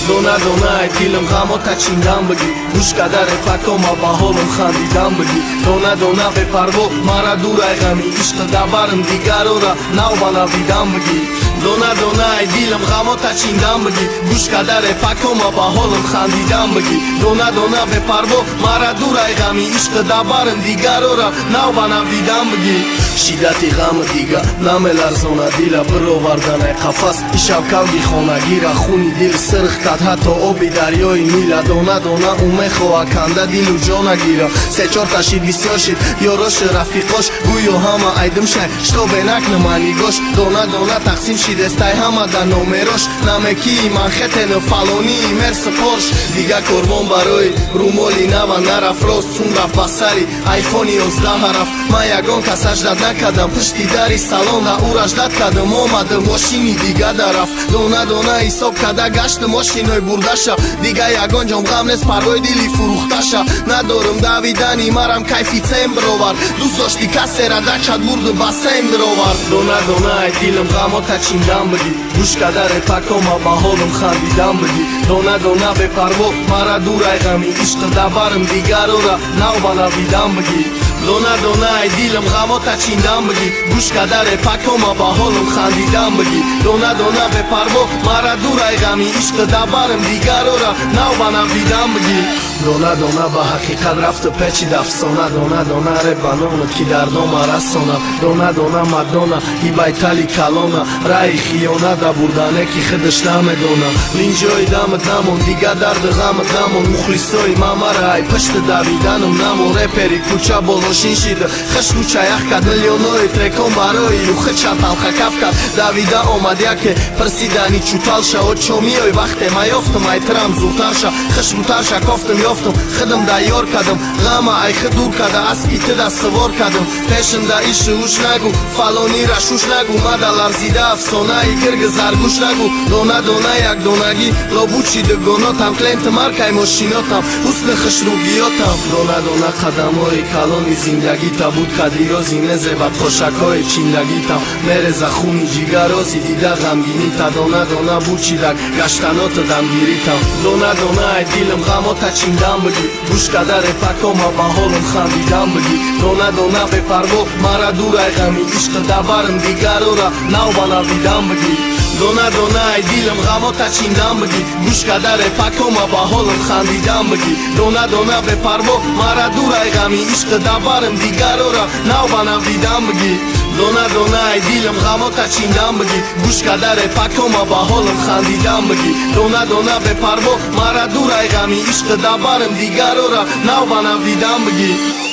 Դոնա դոնա այդ դիլմ ғամոտ աչինգան բգի Ուշկադար է պակոմա բահոլում խանդիդան բգի Դոնա դոնա բե պարվո մարադուր այղամի Իշտը դաբարմ դիգարորա նավ բանավիդան բգի Դոնա դոնա այդ դիլմ ғամոտ աչինգան բգի Ուշկադար է պակոմա բահոլում խանդիդան բգի Դոնա դոնա բե պարվո մարադուր այղամի Իշտը դաբարմ դիգարորա նավ բանավիդան բգի Շիդատի ғամը դիգա նամել արզոնա դիլա բրովարդան է խաֆաս Իշավ կավգի խոնագիրա խունի դիլ սրխ Հատո օբի դարյոյի միլա Դոնա դոնա ումեխո ականդա դիլու ջոնա գիրա Սեչորտա շիտ վիսյոշիտ Յորոշը ռաֆիխոշ Գույո համա այդմ շայ Շտո բենակ նմանի գոշ Դոնա դոնա տախսիմ շիդեստայ համա դա նոմերոշ Նամեքի մանխետենը ֆալոնի մերսը փորշ Դիգա կորմոն բարոյի Ռումոլի նավա նարա ֆրոս Ցունրավ բասարի Այֆոնի օզդահարավ Մայագոն կասաժդադնա կադամ Պշտի դարի սալոն Դա ուրաժդատ կադմ Օմադը մոշինի դիգա դարավ Դոնա դոնա իսոբ կադա գաշտը մոշին Բուրդաշա դիգա յագոն ջոմ գամնես պարոյ դիլի ֆուրուխտաշա նադորում դավիդանի մարամ կայֆիցեմ բրովար դուսոշտի կասերա դա չադ բուրդը բասեմ դրովար Դոնա դոնա այդ դիլմ ғամոտ աչինգան բգի Ուշկադար է պակոմա բահոլում խանդիդան բգի Դոնա դոնա բե պարվո մարադուր այղամի Իշտը դաբարմ դիգարորա նավ բանավիդան բգի Դոնա դոնա այդ դիլմ ғամոտ աչինգան բգի Ուշկադար է պակոմա բահոլում խանդիդան բգի Դոնա դոնա բե պարվո մարադուր այղամի Իշտը դաբարմ դիգարորա նավ բանավիդան բգի Դոնա դոնա բա հակիқատ ռաֆտը պեչի դավսոնա Դոնա դոնա ρε բանոնը կիդարդոմ արասոնա Դոնա դոնա մադոնա իբայթալի կալոնա Ռայի խիոնա դա բուրդանեկի խդշնամ է դոնա Լինջոյի դամը դամոն դիգադար դղամը դամոն Մուխլիսոյի մամարա այ պշտը դավիդանում նամոն Ռեպերի կուչա բոլոշին շիդը խշլուչա յախկատ միլիոնոյի տրեկոն բարոյի ու խչատ ալխակավկատ Դավիդա օմադյակ է պրսիդանի չուտալշա Օչոմիոյ վախտեմ այովտım այ տրամ զուտարշա խշմուտարշա կովտım Yoftum, xıdım da yorkadım Gama ay xıdurka da aspiti da sıvorkadım Peşimda işi uşnagu Falonira şuşnagu Madalar zida afsonayı Kırgızar guşnagu Dona dona yak donagi Lobuçi de gonotam Klenti markay moşinotam Uslı xışru giyotam Dona dona qadamoy Kaloni zindagi tabut kadiyozi Nezebat xoşakoy çindagi tam Mereza xuni jigarozi Dida gamgini ta Dona dona buçidak Gaştanotı damgiri tam Dona dona ay dilim gamota Çindan bıgı Uşkadar e pakoma Baholum xandidan bıgı Dona dona be parvo Maradur ayğami İşte dabarım digarora Nav bana vidan bıgı Dona dona ay dilim gamota Çindan bıgı Uşkadar e pakoma Baholum xandidan bıgı Dona dona be parvo Maradur ayğami İşte dabarım digarora Nav bana vidan bıgı Dona dona ay dilim gamota Çindan bıgı Uşkadar e pakoma Baholum xandidan bıgı Dona dona be parvo Maradur ayğami İşte dabarım digarora Nav bana vidan bıgı